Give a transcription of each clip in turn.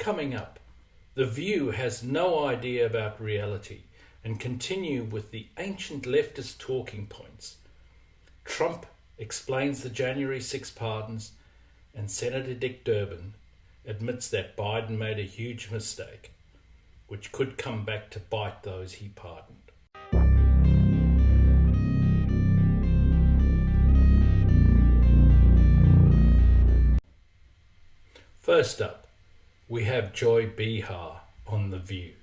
Coming up, The View has no idea about reality and continue with the ancient leftist talking points. Trump explains the January 6 pardons, and Senator Dick Durbin admits that Biden made a huge mistake, which could come back to bite those he pardoned. First up, we have Joy Behar on The View.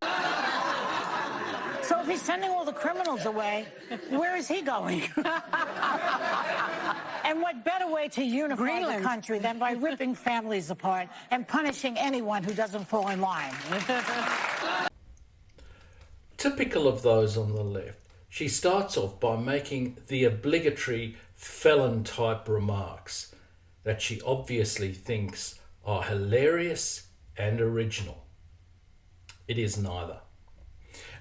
So if he's sending all the criminals away, where is he going? And what better way to unify the country than by ripping families apart and punishing anyone who doesn't fall in line? Typical of those on the left, she starts off by making the obligatory felon-type remarks that she obviously thinks are hilarious and original. It is neither.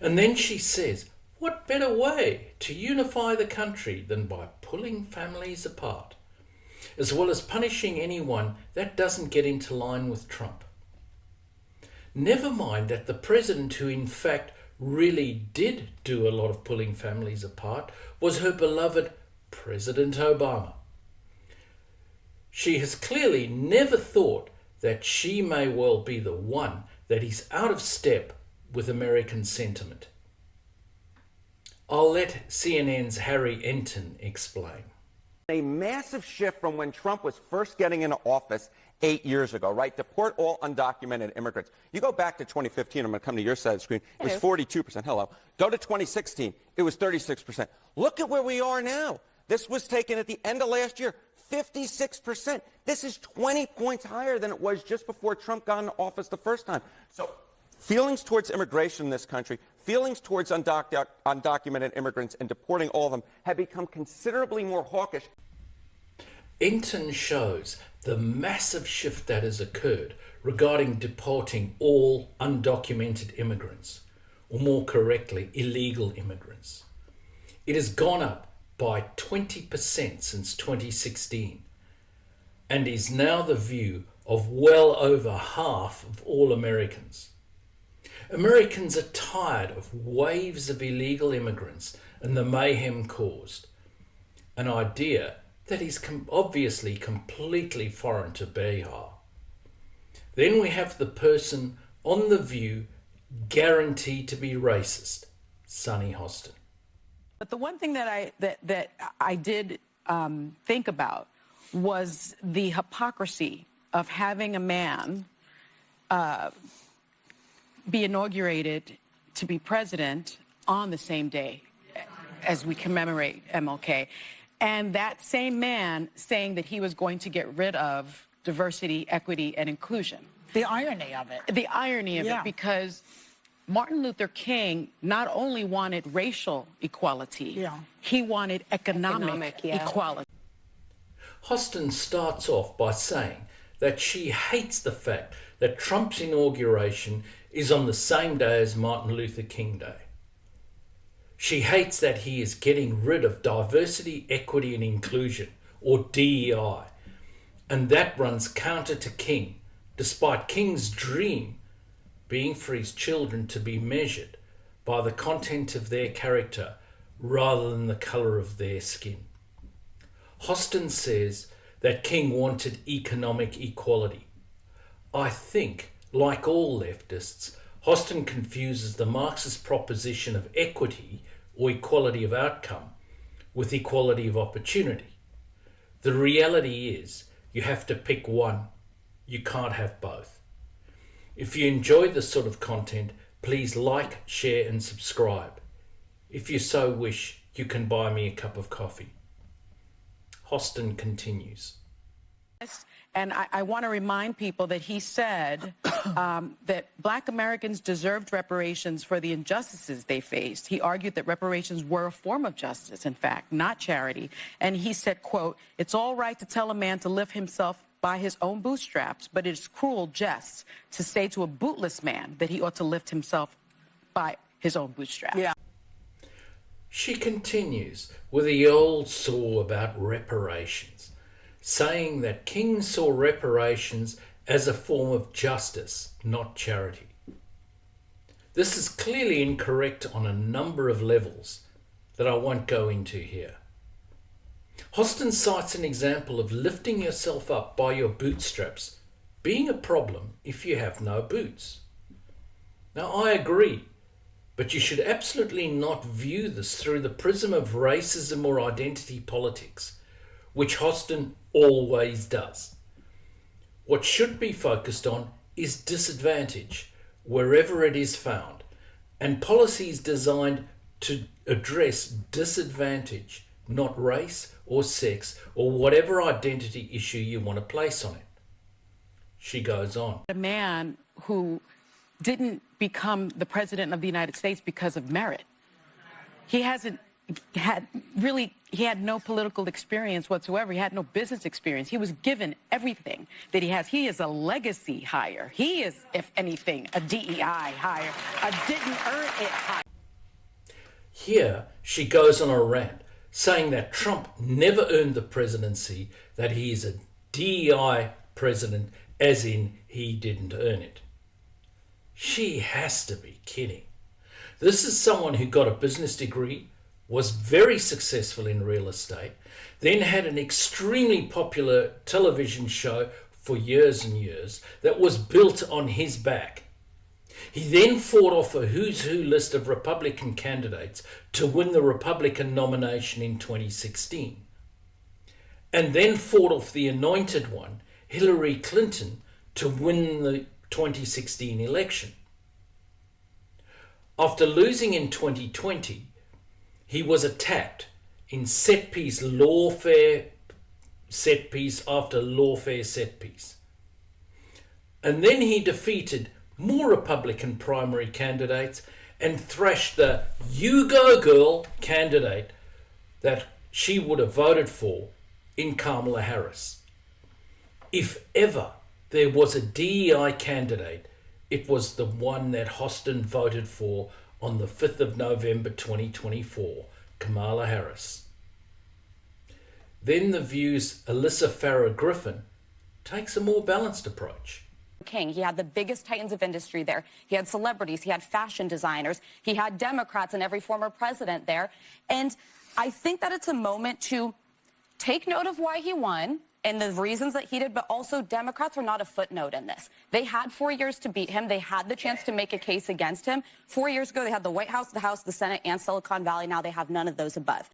And then she says, what better way to unify the country than by pulling families apart, as well as punishing anyone that doesn't get into line with Trump. Never mind that the president who in fact really did do a lot of pulling families apart was her beloved President Obama. She has clearly never thought that she may well be the one that is out of step with American sentiment. I'll let CNN's Harry Enton explain. A massive shift from when Trump was first getting into office 8 years ago, right? Deport all undocumented immigrants. You go back to 2015, I'm going to come to your side of the screen, it was 42%. Hello. Go to 2016, it was 36%. Look at where we are now. This was taken at the end of last year, 56%. This is 20 points higher than it was just before Trump got into office the first time. So feelings towards immigration in this country, feelings towards undocumented immigrants and deporting all of them have become considerably more hawkish. Enton shows the massive shift that has occurred regarding deporting all undocumented immigrants, or more correctly, illegal immigrants. It has gone up by 20% since 2016 and is now the view of well over half of all Americans. Americans are tired of waves of illegal immigrants and the mayhem caused, an idea that is obviously completely foreign to Behar. Then we have the person on The View guaranteed to be racist, Sonny Hostin. But the one thing that I did think about was the hypocrisy of having a man be inaugurated to be president on the same day as we commemorate MLK. And that same man saying that he was going to get rid of diversity, equity, and inclusion. The irony of it. The irony of it, because Martin Luther King not only wanted racial equality, he wanted economic equality. Hostin starts off by saying that she hates the fact that Trump's inauguration is on the same day as Martin Luther King Day. She hates that he is getting rid of diversity, equity, and inclusion, or DEI, and that runs counter to King, despite King's dream being for his children to be measured by the content of their character rather than the colour of their skin. Hostin says that King wanted economic equality. I think, like all leftists, Hostin confuses the Marxist proposition of equity or equality of outcome with equality of opportunity. The reality is you have to pick one. You can't have both. If you enjoy this sort of content, please like, share and subscribe. If you so wish, you can buy me a cup of coffee. Hostin continues. And I want to remind people that he said that Black Americans deserved reparations for the injustices they faced. He argued that reparations were a form of justice, in fact, not charity. And he said, quote, "It's all right to tell a man to lift himself by his own bootstraps, but it is cruel jest to say to a bootless man that he ought to lift himself by his own bootstraps." She continues with the old saw about reparations, saying that King saw reparations as a form of justice, not charity. This is clearly incorrect on a number of levels that I won't go into here. Hostin cites an example of lifting yourself up by your bootstraps being a problem if you have no boots. Now, I agree, but you should absolutely not view this through the prism of racism or identity politics, which Hostin always does. What should be focused on is disadvantage, wherever it is found, and policies designed to address disadvantage, not race or sex or whatever identity issue you want to place on it. She goes on. A man who didn't become the president of the United States because of merit. He had no political experience whatsoever. He had no business experience. He was given everything that he has. He is a legacy hire. He is, if anything, a DEI hire, a didn't earn it hire. Here she goes on a rant saying that Trump never earned the presidency, that he is a DEI president, as in he didn't earn it. She has to be kidding. This is someone who got a business degree, was very successful in real estate, then had an extremely popular television show for years and years that was built on his back. He then fought off a who's who list of Republican candidates to win the Republican nomination in 2016, and then fought off the anointed one, Hillary Clinton, to win the 2016 election. After losing in 2020, he was attacked in set-piece lawfare set-piece after lawfare set-piece. And then he defeated more Republican primary candidates and thrashed the "you go girl" candidate that she would have voted for in Kamala Harris. If ever there was a DEI candidate, it was the one that Hostin voted for on the 5th of November 2024, Kamala Harris. Then the View's Alyssa Farah-Griffin takes a more balanced approach. King. He had the biggest titans of industry there. He had celebrities. He had fashion designers. He had Democrats and every former president there. And I think that it's a moment to take note of why he won and the reasons that he did, but also Democrats are not a footnote in this. They had 4 years to beat him. They had the chance to make a case against him. 4 years ago, they had the White House, the House, the Senate, and Silicon Valley. Now they have none of those above.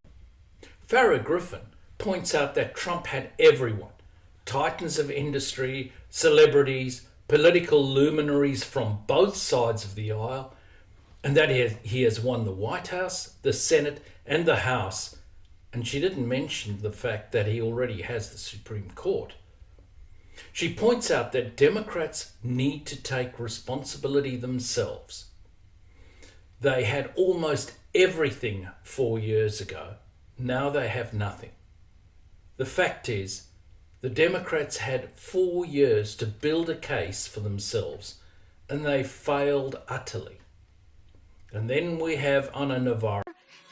Farah-Griffin points out that Trump had everyone, titans of industry, celebrities, political luminaries from both sides of the aisle, and that he has won the White House, the Senate, and the House. And she didn't mention the fact that he already has the Supreme Court. She points out that Democrats need to take responsibility themselves. They had almost everything 4 years ago. Now they have nothing. The fact is, the Democrats had 4 years to build a case for themselves, and they failed utterly. And then we have Ana Navarro.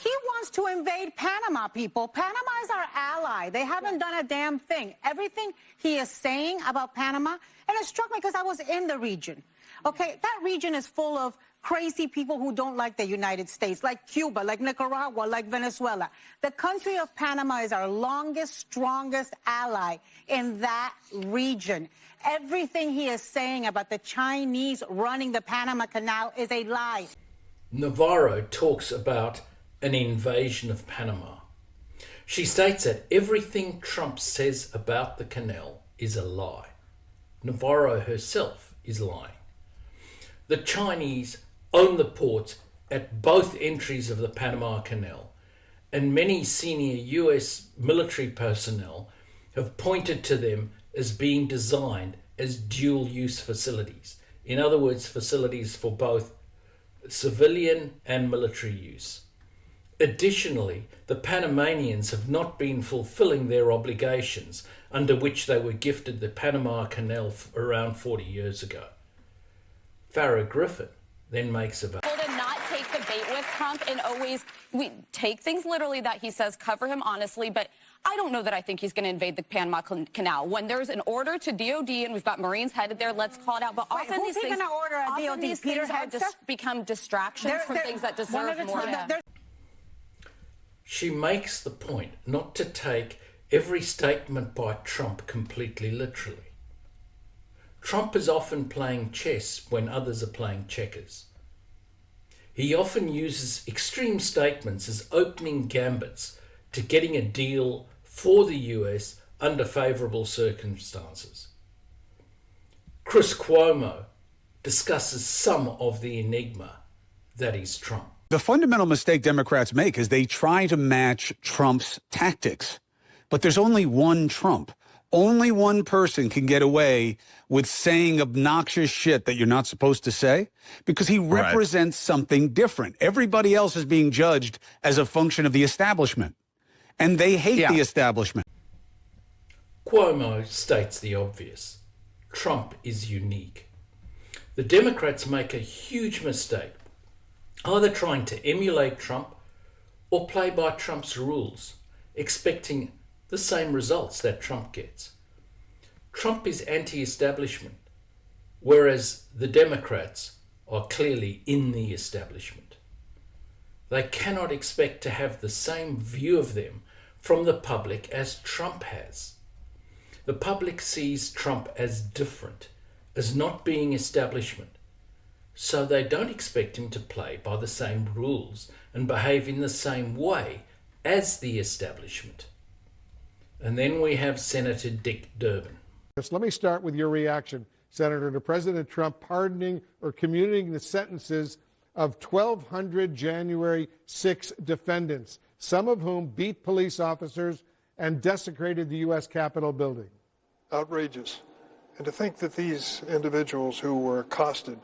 He wants to invade Panama, people. Panama is our ally. They haven't done a damn thing. Everything he is saying about Panama, and it struck me because I was in the region. Okay, that region is full of crazy people who don't like the United States, like Cuba, like Nicaragua, like Venezuela. The country of Panama is our longest, strongest ally in that region. Everything he is saying about the Chinese running the Panama Canal is a lie. Navarro talks about an invasion of Panama. She states that everything Trump says about the canal is a lie. Navarro herself is lying. The Chinese own the ports at both entries of the Panama Canal, and many senior US military personnel have pointed to them as being designed as dual-use facilities. In other words, facilities for both civilian and military use. Additionally, the Panamanians have not been fulfilling their obligations under which they were gifted the Panama Canal around 40 years ago. Farah-Griffin then makes a vow. To not take the bait with Trump and always we take things literally that he says, cover him honestly, but I don't know that I think he's going to invade the Panama Canal. When there's an order to DOD and we've got Marines headed there, let's call it out. But often who's these he things, gonna order a often DOD? these Peter things become distractions from things that deserve more. She makes the point not to take every statement by Trump completely literally. Trump is often playing chess when others are playing checkers. He often uses extreme statements as opening gambits to getting a deal for the US under favourable circumstances. Chris Cuomo discusses some of the enigma that is Trump. The fundamental mistake Democrats make is they try to match Trump's tactics. But there's only one Trump. Only one person can get away with saying obnoxious shit that you're not supposed to say because he represents something different. Everybody else is being judged as a function of the establishment, and they hate the establishment. Cuomo states the obvious. Trump is unique. The Democrats make a huge mistake, either trying to emulate Trump or play by Trump's rules, expecting the same results that Trump gets. Trump is anti-establishment, whereas the Democrats are clearly in the establishment. They cannot expect to have the same view of them from the public as Trump has. The public sees Trump as different, as not being establishment, so they don't expect him to play by the same rules and behave in the same way as the establishment. And then we have Senator Dick Durbin. Let me start with your reaction, Senator, to President Trump pardoning or commuting the sentences of 1,200 January 6 defendants, some of whom beat police officers and desecrated the U.S. Capitol building. Outrageous. And to think that these individuals who were accosted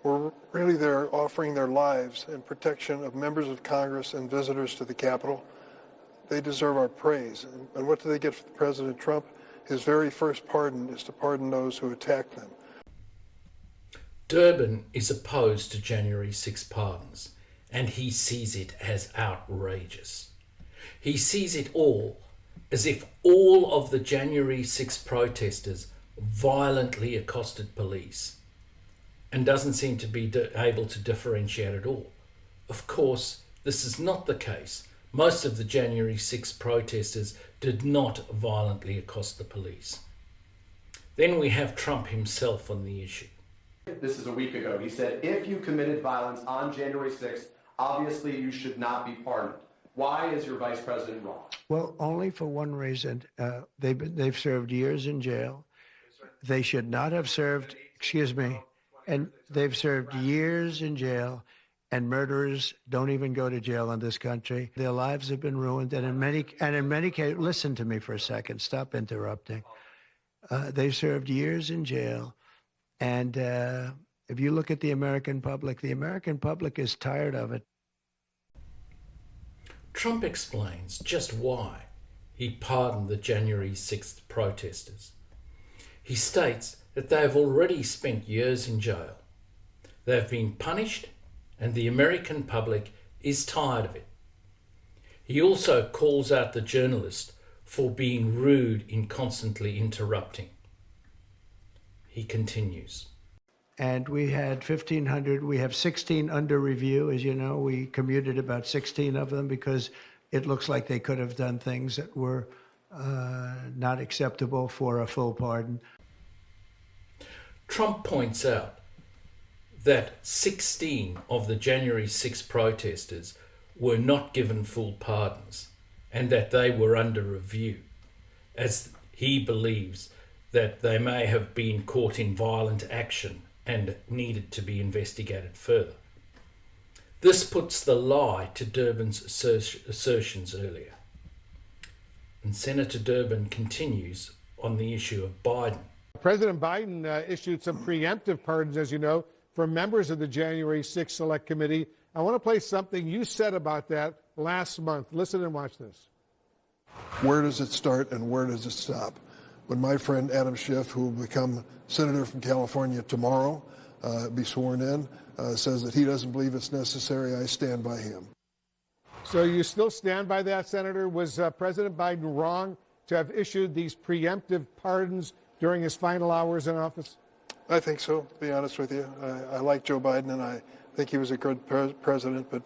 were really there offering their lives in protection of members of Congress and visitors to the Capitol. They deserve our praise. And what do they get from President Trump? His very first pardon is to pardon those who attacked them. Durbin is opposed to January 6 pardons, and he sees it as outrageous. He sees it all as if all of the January 6 protesters violently accosted police, and doesn't seem to be able to differentiate at all. Of course, this is not the case. Most of the January 6 protesters did not violently accost the police. Then we have Trump himself on the issue. This is a week ago. He said, if you committed violence on January 6th, obviously you should not be pardoned. Why is your vice president wrong? Well, only for one reason. They've served years in jail. They should not have served, and they've served years in jail. And murderers don't even go to jail in this country. Their lives have been ruined, and in many cases, listen to me for a second. Stop interrupting. They've served years in jail, and if you look at the American public is tired of it. Trump explains just why he pardoned the January 6th protesters. He states that they have already spent years in jail. They have been punished, and the American public is tired of it. He also calls out the journalist for being rude in constantly interrupting. He continues. And we had 1,500, we have 16 under review. As you know, we commuted about 16 of them because it looks like they could have done things that were not acceptable for a full pardon. Trump points out that 16 of the January 6 protesters were not given full pardons and that they were under review, as he believes that they may have been caught in violent action and needed to be investigated further. This puts the lie to Durbin's assertions earlier. And Senator Durbin continues on the issue of Biden. President Biden issued some preemptive pardons, as you know, for members of the January 6 Select Committee. I want to play something you said about that last month. Listen and watch this. Where does it start and where does it stop? When my friend Adam Schiff, who will become senator from California tomorrow, be sworn in, says that he doesn't believe it's necessary, I stand by him. So you still stand by that, Senator? Was President Biden wrong to have issued these preemptive pardons during his final hours in office? I think so, to be honest with you. I like Joe Biden, and I think he was a good president. But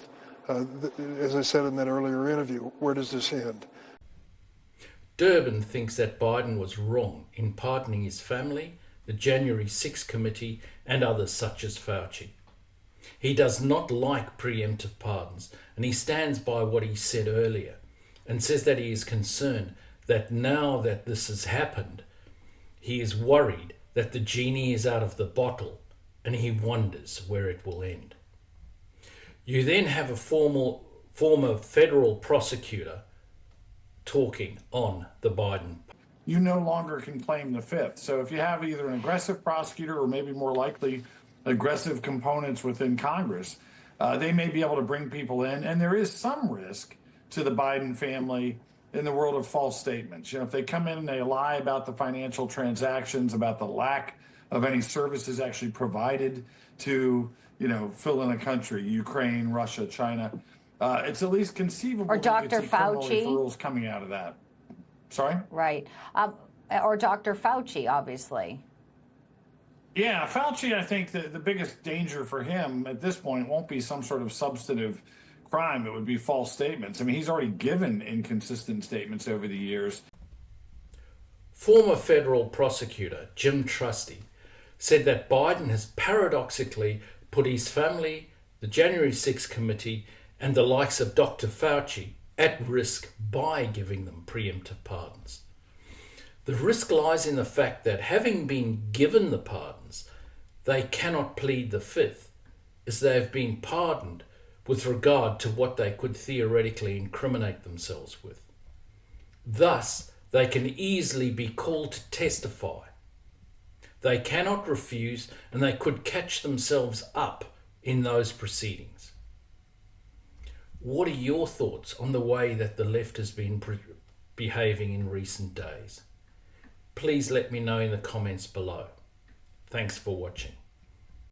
as I said in that earlier interview, where does this end? Durbin thinks that Biden was wrong in pardoning his family, the January 6 committee, and others such as Fauci. He does not like preemptive pardons, and he stands by what he said earlier and says that he is concerned that now that this has happened, he is worried that the genie is out of the bottle and he wonders where it will end. You then have a former federal prosecutor talking on the Biden. You no longer can claim the fifth. So if you have either an aggressive prosecutor or maybe more likely aggressive components within Congress, they may be able to bring people in. And there is some risk to the Biden family in the world of false statements. You know, if they come in and they lie about the financial transactions, about the lack of any services actually provided to, you know, fill in a country, Ukraine, Russia, China, it's at least conceivable or Dr. Fauci rules coming out of that. Sorry? Right. Or Dr. Fauci, obviously. Yeah, Fauci, I think the biggest danger for him at this point won't be some sort of substantive crime. It would be false statements. I mean, he's already given inconsistent statements over the years. Former federal prosecutor Jim Trusty said that Biden has paradoxically put his family, the January 6 committee, and the likes of Dr. Fauci at risk by giving them preemptive pardons. The risk lies in the fact that having been given the pardons, they cannot plead the fifth, as they have been pardoned with regard to what they could theoretically incriminate themselves with. Thus, they can easily be called to testify. They cannot refuse, and they could catch themselves up in those proceedings. What are your thoughts on the way that the left has been behaving in recent days? Please let me know in the comments below. Thanks for watching.